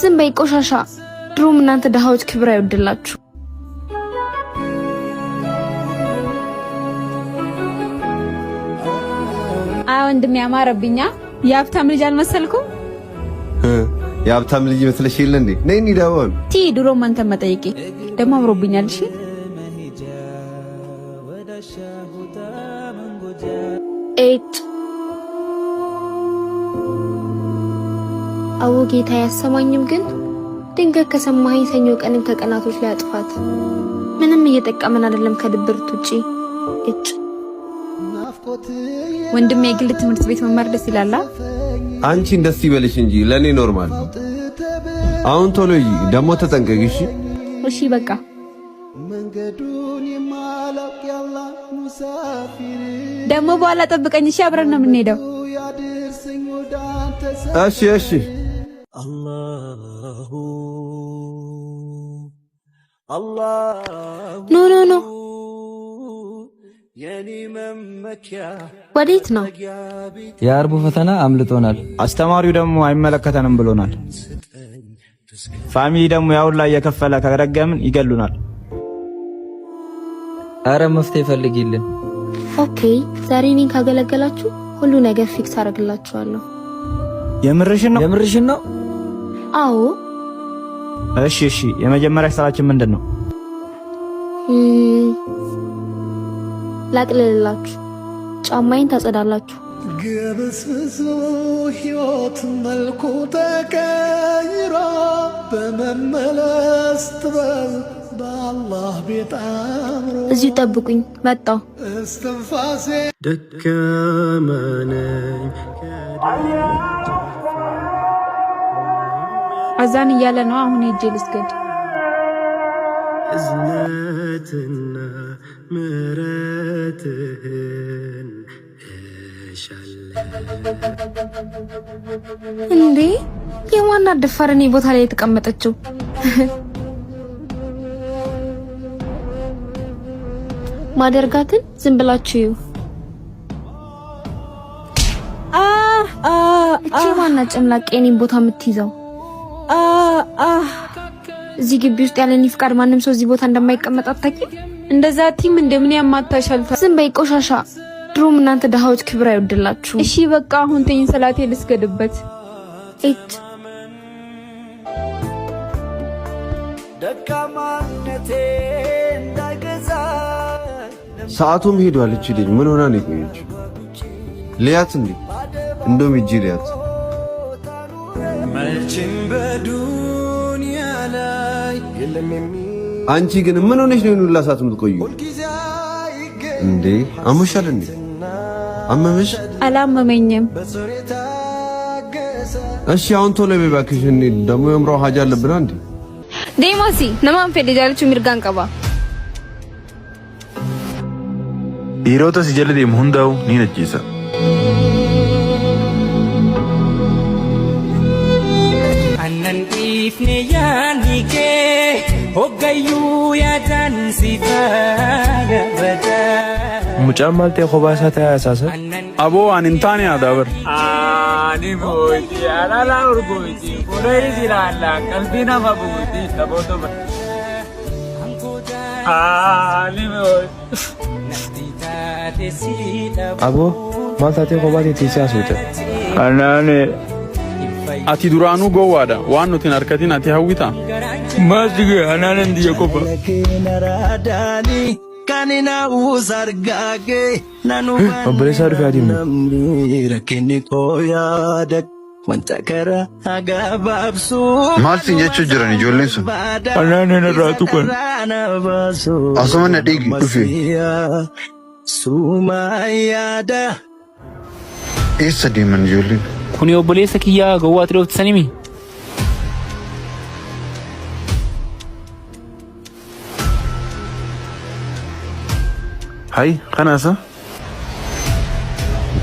ዝም በይ ቆሻሻ። ድሮም እናንተ ደሃዎች ክብር አይወድላችሁ። ወንድሜ ያማረብኛ የሀብታም ልጅ አልመሰልኩም? የሀብታም ልጅ መስለሽ የለ እንዴ? ነይ እንሂዳውን ቲ ድሮ አንተ መጠየቄ ደግሞ አምሮብኛል። እሺ አዎ ጌታ ያሰማኝም፣ ግን ድንገት ከሰማኸኝ ሰኞ ቀንን ከቀናቶች ላይ አጥፋት። ምንም እየጠቀመን አይደለም ከድብርት ውጪ። ወንድሜ የግል ትምህርት ቤት መማር ደስ ይላል። አንቺን ደስ ይበልሽ እንጂ ለኔ ኖርማል። አሁን ቶሎ ሂጂ፣ ደግሞ ተጠንቀቂ። እሺ እሺ በቃ ደግሞ በኋላ ጠብቀኝ። እሺ አብረን ነው የምንሄደው። እሺ እሺ። ኖ ኖ ኖ፣ ወዴት ነው? የአርቡ ፈተና አምልጦናል። አስተማሪው ደግሞ አይመለከተንም ብሎናል። ፋሚሊ ደግሞ ያው ላይ የከፈለ ከረገምን ይገሉናል። አረ መፍትሄ ፈልጊልን። ኦኬ ዛሬ እኔን ካገለገላችሁ ሁሉ ነገር ፊክስ አደርግላችኋለሁ። የምርሽን ነው? የምርሽን ነው? አዎ። እሺ እሺ። የመጀመሪያ ስራችን ምንድነው? ላቅልላችሁ፣ ጫማዬን ታጸዳላችሁ። ግብስብሱ ሕይወት መልኩ ተቀይሮ በመመለስ ጥበብ በአላህ ቤት አምሮ እዚሁ ጠብቁኝ፣ መጣሁ። እስትንፋሴ ደካማ ነኝ። አዛን እያለ ነው። አሁን ሄጄ ልስገድ። እዝነትና ምሕረትህን እንዴ የማና ደፋር እኔ ቦታ ላይ የተቀመጠችው? ማደርጋትን ዝም ብላችሁ እቺ ማና ጨምላቄ እኔን ቦታ የምትይዘው? እዚህ ግቢ ውስጥ ያለኝ ፍቃድ ማንም ሰው እዚህ ቦታ እንደማይቀመጥ አታውቂም? እንደዛ ቲም እንደምን ያማታሻል? ዝም በይ ቆሻሻ። ድሮም እናንተ ደሃዎች ክብር አይወድላችሁ። እሺ በቃ አሁን ተይኝ፣ ሰላቴ ልስገድበት። ሰዓቱም ሄዷል። እቺ ልጅ ምን ሆና ነው የቆየችው? ሊያት እንዴ? እንደውም ሂጂ ሊያት። አንቺ ግን ምን ሆነሽ ነው ሁላ ሰዓት የምትቆዩ እንዴ? አመሻል እንዴ? አመመሽ? አላመመኝም። እሺ አሁን ቶሎ በይ እባክሽ፣ እንሂድ። ደግሞ የምራው ሀጃ አለብና እንዴ? ዴማሲ ነማን ፌደጃለች ሚርጋን ቀባ dhiirota si jala deemu hundaa'u ni najjeessa. Annan dhiifne yaadni kee hoggayyuu yaadan si fayyada. Mucaan maal ta'e kophaa isaa ta'ee haasasa? Aboo ani hin taane aadaa bar. Ani booti alala urgooti kulee jiraalla qalbii nama booti saboota bar. Ani booti. Aboo maal taatee kophaa teessee haasofte? Anaane ati duraanuu gowwaadha, waan nuti hin harkatin ati hawwita. Maal dige anaanen diya qofa. Obboleessaa dhufee adiimne. Maal siin jechuu jiran ijoolleen sun? Anaanen irraa tuqan. Asuma na dhiigi dhufe. Eessa deeman ijoolleen? Kuni obboleessa kiyyaa gowwaatti dhooftisanimi. Hai kanaasa?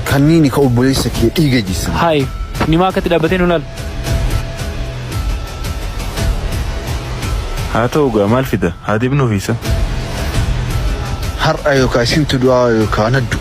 Kanniini ka obboleessa kee dhiiga jisan. Hai ni maa akkatti dhaabbatee nu laal. Haa ta'u gaa maal fida? Haa deebinu ofiisa. Har'a yookaan isintu du'aa yookaan addu.